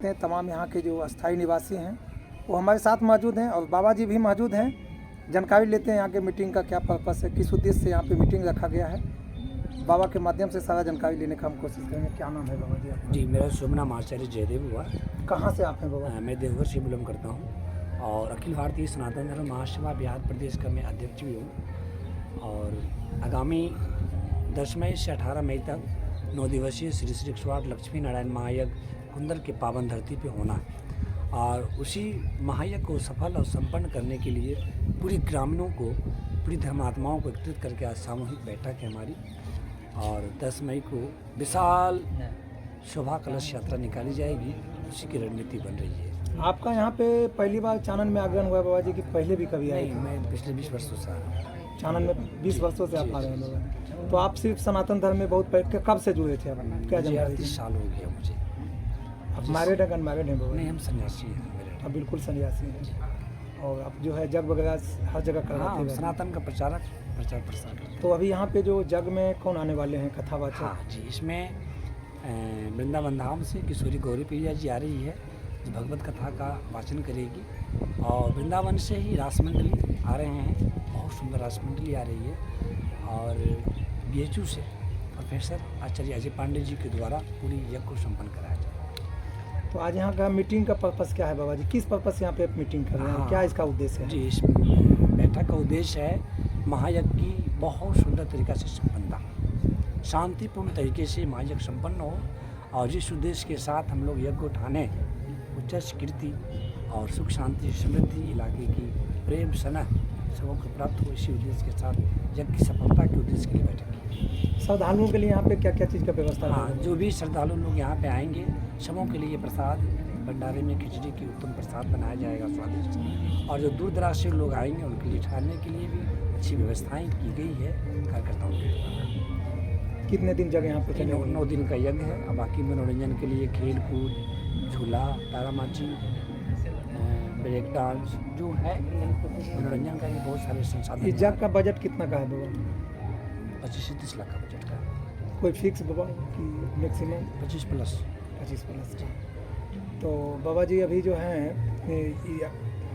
हैं, तमाम यहाँ के जो अस्थाई निवासी हैं वो हमारे साथ मौजूद हैं और बाबा जी भी मौजूद हैं। जानकारी लेते हैं यहाँ के मीटिंग का क्या पर्पस है, किस उद्देश्य से यहाँ पे मीटिंग रखा गया है। बाबा के माध्यम से सारा जानकारी लेने का हम कोशिश करेंगे। क्या नाम है बाबा जी आपका? जी, मेरा शुभ नाम आचार्य जयदेव हुआ। कहाँ से आप हैं बाबा? मैं देवघर से बिलोंग करता हूँ और अखिल भारतीय सनातन धर्म महासभा बिहार प्रदेश का मैं अध्यक्ष भी हूँ। और आगामी 10 मई से 18 मई तक 9 दिवसीय श्री श्री 108 लक्ष्मी नारायण महायज्ञ कुंदल के पावन धरती पे होना है और उसी महायज्ञ को सफल और संपन्न करने के लिए पूरी ग्रामीणों को, पूरी धर्मात्माओं को एकत्रित करके आज सामूहिक बैठक है हमारी। और 10 मई को विशाल शोभा कलश यात्रा निकाली जाएगी, उसी की रणनीति बन रही है। आपका यहाँ पे पहली बार चानन में आगमन हुआ बाबा जी की पहले भी कभी आए? नहीं, मैं पिछले 20 वर्षों से आ रहा हूँ। चानन में 20 वर्षों से आप आ रहे हैं बाबा। तो आप सिर्फ सनातन धर्म में बहुत पहले कब से जुड़े थे? क्या मुझे जानकारी? 38 साल हो गया मुझे। आप मैरिड हैं, अनमैरिड हैं बाबा? नहीं, हम सन्यासी हैं। अब बिल्कुल सन्यासी हैं और अब जो है जग वगैरह हर जगह करवाते हैं। सनातन का प्रचार प्रसार। तो अभी यहाँ पे जो जग में कौन आने वाले हैं कथावाचक? हाँ जी, इसमें वृंदावन धाम से किशोरी गौरी प्रिया जी आ रही है जो भगवत कथा का वाचन करेगी। और वृंदावन से ही रासमंडली आ रहे हैं, बहुत सुंदर रासमंडली आ रही है। और BHU से प्रोफेसर आचार्य अजय पांडे जी के द्वारा पूरी यज्ञ को संपन्न कराया जाए। तो आज यहाँ का मीटिंग का पर्पस क्या है बाबा जी? किस पर्पस से यहाँ पे मीटिंग कर रहे हैं? क्या इसका उद्देश्य है? जी, इस बैठक का उद्देश्य है महायज्ञ की बहुत सुंदर तरीक़ा से संपन्नता, शांतिपूर्ण तरीके से महायज्ञ संपन्न हो और जिस उद्देश्य के साथ हम लोग यज्ञ उठाने उच्च कीर्ति और सुख शांति समृद्धि इलाके की प्रेम स्नेह सबों को प्राप्त हो, इसी उद्देश्य के साथ यज्ञ की सफलता के उद्देश्य के लिए बैठक की। श्रद्धालुओं के लिए यहाँ पे क्या क्या चीज़ का व्यवस्था है? हाँ, जो भी श्रद्धालु लोग यहाँ पे आएंगे सबों के लिए प्रसाद, भंडारे में खिचड़ी की उत्तम प्रसाद बनाया जाएगा स्वादिष्ट। और जो दूर दराज से लोग आएंगे उनके लिए ठहरने के लिए भी अच्छी व्यवस्थाएं की गई है कार्यकर्ताओं के द्वारा। कितने दिन जगह यहाँ पे चलेगा? 9 दिन का यज्ञ है और बाकी मनोरंजन के लिए खेल कूद, झूला, तारामाची, ब्रेक डांस जो है मनोरंजन का भी बहुत सारे संसाधन। इस जग का बजट कितना का है बाबा? 25 से 30 लाख का बजट का। कोई फिक्स बाबा कि मैक्सिमम? 25 प्लस। 25 प्लस का। तो बाबा जी अभी जो है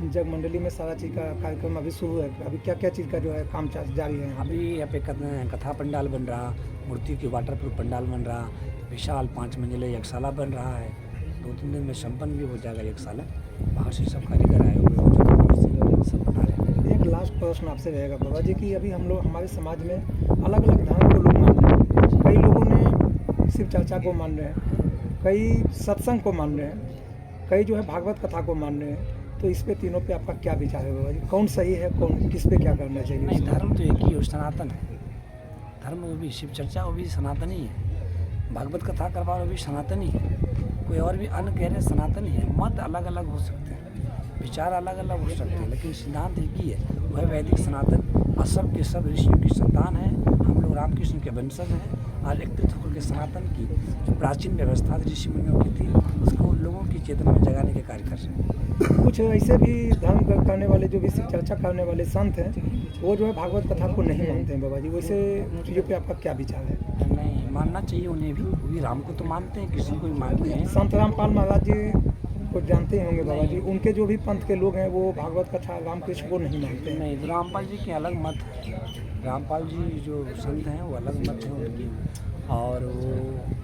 जग मंडली में सारा चीज़ का कार्यक्रम अभी शुरू है, अभी क्या क्या चीज़ का जो है काम जारी है? अभी यहाँ पे कथा पंडाल बन रहा, मूर्ति की वाटरप्रूफ पंडाल बन रहा, विशाल 5 मंजिले यज्ञशाला बन रहा है। 2-3 दिन में संपन्न भी हो जाएगा यज्ञशाला। बाहर से सब कारीगर आए हुए सब बना रहे हैं। एक लास्ट प्रश्न आपसे रहेगा बाबा जी कि अभी हम लोग हमारे समाज में अलग अलग धर्म को लोग मान रहे हैं। कई लोगों ने शिव चर्चा को मान रहे हैं, कई सत्संग को मान रहे हैं, कई जो है भागवत कथा को मान रहे हैं। तो इस पे तीनों पे आपका क्या विचार है बाबा जी? कौन सही है, कौन किस पे क्या करना चाहिए? नहीं, धर्म तो एक ही है, सनातन है धर्म। वो भी शिव चर्चा, वो भी सनातन ही है। भागवत कथा करवा, वो भी सनातन ही है। कोई और भी अन्य कह रहे सनातन ही है। मत अलग अलग हो सकते हैं, विचार अलग अलग हो सकते हैं, लेकिन सिद्धांत एक ही है, वह वैदिक सनातन। और सब के सब ऋषियों की संतान है, हम लोग रामकृष्ण के वंशज हैं। और एकत्रित होकर के सनातन की जो प्राचीन व्यवस्था ऋषि मुनियों की थी उसको लोगों की चेतना में जगाने के कार्य कर रहे हैं। कुछ ऐसे भी धर्म करने वाले जो भी शिव चर्चा करने वाले संत हैं वो जो है भागवत कथा को नहीं मानते हैं बाबा जी, वैसे चीज़ों पे आपका क्या विचार है? नहीं, मानना चाहिए उन्हें भी, वो भी राम को तो मानते हैं, कृष्ण को भी मानते हैं। संत रामपाल महाराज जी को जानते ही होंगे बाबा जी, उनके जो भी पंथ के लोग हैं वो भागवत कथा रामकृष्ण को नहीं मानते हैं। नहीं, रामपाल जी के अलग मत है। रामपाल जी जो संत हैं वो अलग मत है उनकी, और वो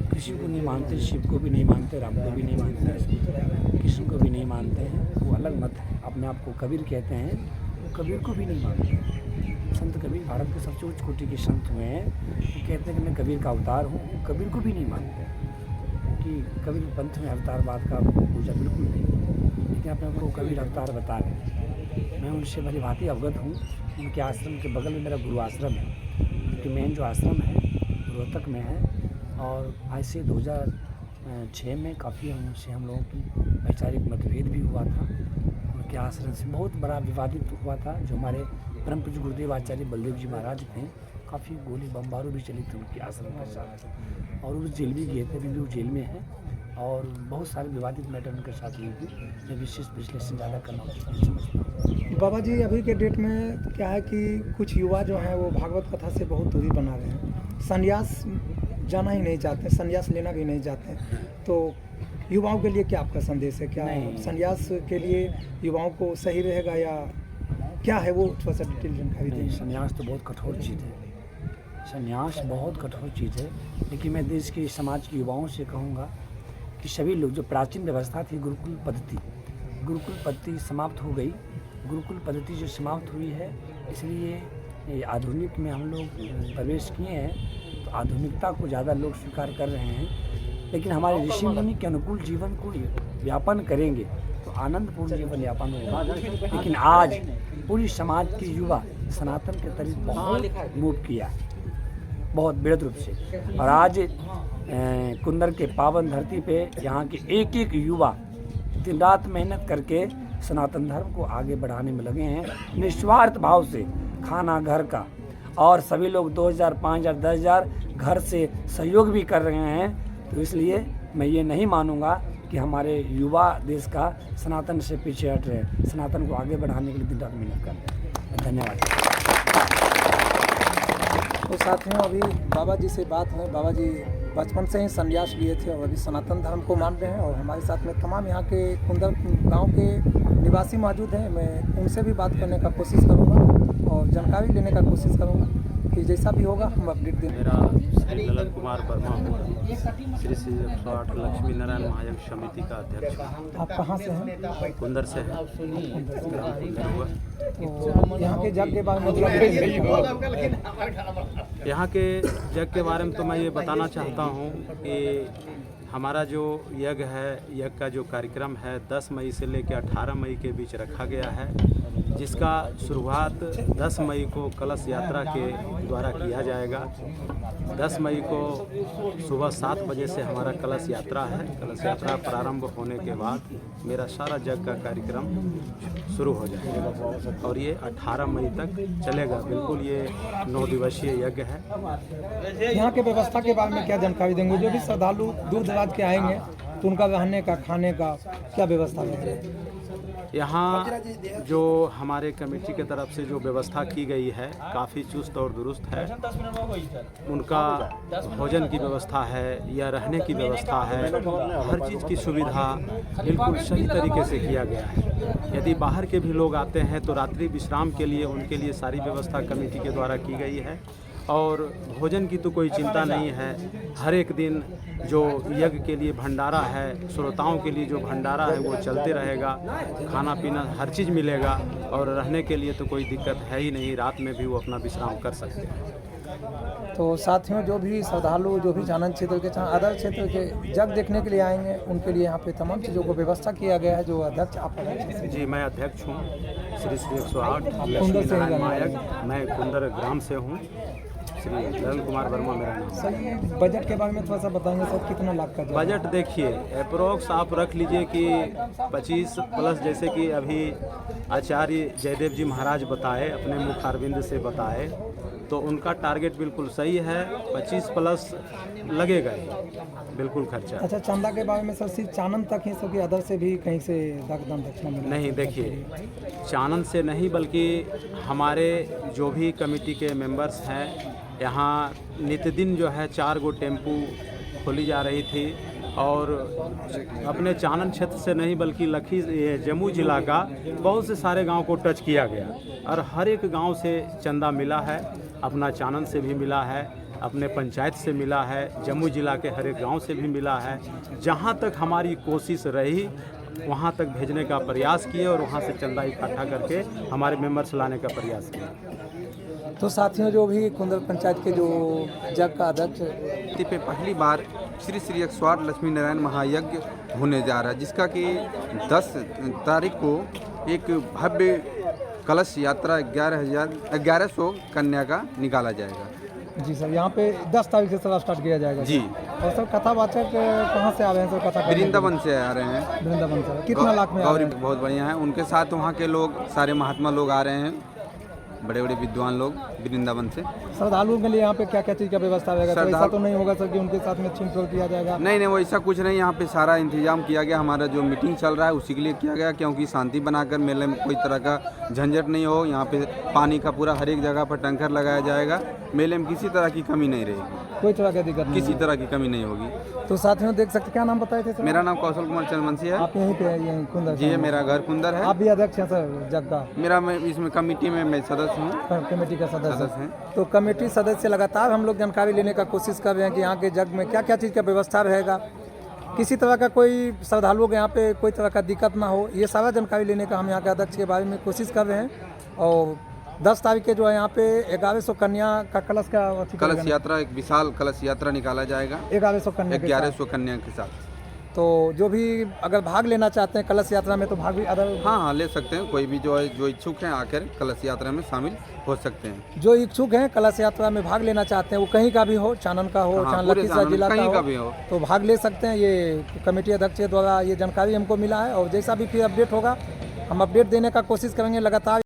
किसी को नहीं मानते, शिव को भी नहीं मानते, राम को भी नहीं मानते, कृष्ण को भी नहीं मानते हैं, वो अलग मत है। अपने आप को कबीर कहते हैं, वो कबीर को भी नहीं मानते। संत कबीर भारत के सबसे उच्च कोटि के संत हुए हैं, वो कहते हैं कि मैं कबीर का अवतार हूँ, वो कबीर को भी नहीं मानते कि कबीर पंथ में अवतारवाद का पूजा बिल्कुल नहीं, लेकिन अपने को कबीर अवतार बता रहे हैं। मैं उनसे भली भांति अवगत हूँ। उनके आश्रम के बगल में मेरा गुरु आश्रम है, उनके मेन जो आश्रम है रोहतक में है। और आज से 2006 में काफ़ी उनसे हम लोगों की वैचारिक मतभेद भी हुआ था। उनके आश्रम से बहुत बड़ा विवादित हुआ था। जो हमारे परम पूज्य गुरुदेव आचार्य बलदेव जी महाराज थे, काफ़ी गोली बमबारू भी चली थी उनके आश्रम के साथ, और वो जेल भी गए थे, अभी भी वो जेल में है। और बहुत सारे विवादित मैटर उनके साथ हुई थी। मैं विशेष विश्लेषण ज़्यादा करना नहीं समझता। बाबा जी अभी के डेट में क्या है कि कुछ युवा जो हैं वो भागवत कथा से बहुत दूरी बना रहे हैं, संन्यास जाना ही नहीं चाहते, संन्यास लेना भी नहीं चाहते। तो युवाओं के लिए क्या आपका संदेश है? क्या नहीं। संन्यास के लिए युवाओं को सही रहेगा या क्या है वो, थोड़ा सा डिटेल जानकारी नहीं, देंगे? संन्यास तो बहुत कठोर चीज़ है, संन्यास बहुत कठोर चीज़ है। लेकिन मैं देश के समाज के युवाओं से कहूँगा कि सभी लोग, जो प्राचीन व्यवस्था थी गुरुकुल पद्धति समाप्त हो गई। गुरुकुल पद्धति जो समाप्त हुई है, इसलिए ये आधुनिक में हम लोग प्रवेश किए हैं, तो आधुनिकता को ज़्यादा लोग स्वीकार कर रहे हैं। लेकिन हमारे ऋषि मुनि के अनुकूल जीवन को व्यापन करेंगे तो आनंदपूर्ण जीवन यापन होगा। लेकिन आज पूरी समाज के युवा सनातन के तरफ बहुत मूव किया, बहुत वृहद रूप से। और आज कुंदर के पावन धरती पे यहाँ के एक एक युवा दिन रात मेहनत करके सनातन धर्म को आगे बढ़ाने में लगे हैं, निस्वार्थ भाव से। खाना घर का, और सभी लोग 2000, 5000, 10,000 घर से सहयोग भी कर रहे हैं। तो इसलिए मैं ये नहीं मानूंगा कि हमारे युवा देश का सनातन से पीछे हट रहे, सनातन को आगे बढ़ाने के लिए दिन रात मेहनत कर रहे हैं। धन्यवाद। तो साथियों, अभी बाबा जी से बात है। बाबा जी बचपन से ही संन्यास लिए थे और अभी सनातन धर्म को मान रहे हैं। और हमारे साथ में तमाम यहाँ के कुंदर गांव के निवासी मौजूद हैं। मैं उनसे भी बात करने का कोशिश करूँगा और जानकारी लेने का कोशिश करूँगा कि जैसा भी होगा हम अपडेट देंगे। मेरा श्री ललन कुमार वर्मा हूँ, श्री 108 लक्ष्मी नारायण महायज्ञ समिति का अध्यक्ष हूँ। आप कहाँ से हैं? कुंदर से हैं। तो यहाँ के जग के बारे में यहाँ के यज्ञ के बारे में तो मैं ये बताना चाहता हूँ कि हमारा जो यज्ञ है, यज्ञ का जो कार्यक्रम है 10 मई से लेकर 18 मई के बीच रखा गया है, जिसका शुरुआत 10 मई को कलश यात्रा के द्वारा किया जाएगा। 10 मई को सुबह 7 बजे से हमारा कलश यात्रा है। कलश यात्रा प्रारंभ होने के बाद मेरा सारा यज्ञ का कार्यक्रम शुरू हो जाएगा और ये 18 मई तक चलेगा। बिल्कुल ये 9 दिवसीय यज्ञ है। यहाँ के व्यवस्था के बारे में क्या जानकारी देंगे? जो भी श्रद्धालु दूर दराज के आएंगे तो उनका रहने का, खाने का क्या व्यवस्था है? यहाँ जो हमारे कमेटी के तरफ से जो व्यवस्था की गई है काफ़ी चुस्त और दुरुस्त है। उनका भोजन की व्यवस्था है या रहने की व्यवस्था है, हर चीज़ की सुविधा बिल्कुल सही तरीके से किया गया है। यदि बाहर के भी लोग आते हैं तो रात्रि विश्राम के लिए उनके लिए सारी व्यवस्था कमेटी के द्वारा की गई है। और भोजन की तो कोई चिंता नहीं है। हर एक दिन जो यज्ञ के लिए भंडारा है, श्रोताओं के लिए जो भंडारा है वो चलते रहेगा। खाना पीना हर चीज़ मिलेगा और रहने के लिए तो कोई दिक्कत है ही नहीं। रात में भी वो अपना विश्राम कर सकते हैं। तो साथियों, जो भी श्रद्धालु, जो भी जानन क्षेत्र के, चाहे अदर क्षेत्र के जग देखने के लिए आएंगे, उनके लिए यहाँ पे तमाम चीज़ों को व्यवस्था किया गया है। जो अध्यक्ष आप हैं? जी, मैं अध्यक्ष हूँ श्री 108 लक्ष्मी नारायण महायज्ञ। मैं कुंदर ग्राम से हूँ। श्री ललन कुमार वर्मा मेरा नाम। सही। बजट के बारे में थोड़ा सा बताएंगे सर, कितना लाख का बजट देखिए अप्रोक्स आप रख लीजिए कि 25 प्लस, जैसे कि अभी आचार्य जयदेव जी महाराज बताए, अपने मुखारविंद से बताए, तो उनका टारगेट बिल्कुल सही है। 25 प्लस लगेगा ही बिल्कुल खर्चा। अच्छा, चंदा के बारे में सर सिर्फ चानन तक ही, सबकी अदर से भी कहीं से दान दक्षिणा मिला? नहीं, देखिए चानन से नहीं, बल्कि हमारे जो भी कमेटी के मेंबर्स हैं, यहाँ नित्य जो है 4 गो टेम्पू खोली जा रही थी। और अपने चानन क्षेत्र से नहीं बल्कि जम्मू जिला का बहुत से सारे गांव को टच किया गया और हर एक गांव से चंदा मिला है। अपना चानन से भी मिला है, अपने पंचायत से मिला है, जम्मू जिला के हर एक गांव से भी मिला है। जहां तक हमारी कोशिश रही वहां तक भेजने का प्रयास किए और वहां से चंदा इकट्ठा करके हमारे मेंबर्स लाने का प्रयास किया। तो साथियों, जो भी कुंदर पंचायत के जो जग का अध्यक्ष पे पहली बार श्री 108 लक्ष्मी नारायण महायज्ञ होने जा रहा है, जिसका कि 10 तारीख को एक भव्य कलश यात्रा 1100 कन्या का निकाला जाएगा। जी सर, यहाँ पे 10 तारीख से सर स्टार्ट किया जाएगा जी। और सर कथावाचक कहाँ से आ रहे हैं सर? कथा वृंदावन से आ रहे हैं। वृंदावन से कितना लाख में? गौरी बहुत बढ़िया है। उनके साथ वहाँ के लोग, सारे महात्मा लोग आ रहे हैं, बड़े बड़े विद्वान लोग वृंदावन से। श्रद्धालुओं के लिए यहाँ पे क्या क्या चीज़ का व्यवस्था रहेगा? तो ऐसा श्रद्धालु- तो नहीं होगा सर कि उनके साथ में छीन-छोड़ किया जाएगा? नहीं वो ऐसा कुछ नहीं, यहाँ पे सारा इंतजाम किया गया। हमारा जो मीटिंग चल रहा है उसी के लिए किया गया, क्योंकि शांति बनाकर मेले में कोई तरह का झंझट नहीं हो। यहाँ पे पानी का पूरा हर एक जगह पर टैंकर लगाया जाएगा। मेले में किसी तरह की कमी नहीं रहेगी, कोई तरह की दिक्कत नहीं किसी तरह की कमी नहीं होगी। है। तो साथियों देख सकते, क्या नाम बताए थे सर? मेरा नाम कौशल कुमार चंद्रवंशी है आप यहीं पे है, यहीं कुंदर जी, ये मेरा घर कुंदर है। आप भी अध्यक्ष हैं सर जग का? मैं इसमें कमेटी में मैं सदस्य हूँ, कमेटी का सदस्य सदस्य हैं। तो कमेटी सदस्य लगातार हम लोग जानकारी लेने का कोशिश कर रहे हैं कि यहाँ के जग में क्या क्या चीज़ का व्यवस्था रहेगा, किसी तरह का कोई श्रद्धालुओं के यहाँ पे कोई तरह का दिक्कत ना हो, ये सारा जानकारी लेने का हम यहाँ के अध्यक्ष के बारे में कोशिश कर रहे हैं। और 10 तारीख के जो है यहाँ पे 1100 कन्या का कलश का कलश यात्रा, एक विशाल कलश यात्रा निकाला जाएगा 1100 कन्या के साथ। 1100 कन्या के साथ। तो जो भी अगर भाग लेना चाहते हैं कलश यात्रा में तो भाग भी हाँ ले सकते हैं। कोई भी जो इच्छुक हैं आकर कलश यात्रा में शामिल हो सकते हैं। जो इच्छुक हैं कलश यात्रा में भाग लेना चाहते हैं, वो कहीं का भी हो, चानन का हो, हाँ, चांद पूरे लखीसराय चानन, जिला कहीं का का भी हो। तो भाग ले सकते हैं। ये कमेटी अध्यक्ष के द्वारा ये जानकारी हमको मिला है और जैसा भी फिर अपडेट होगा हम अपडेट देने का कोशिश करेंगे लगातार।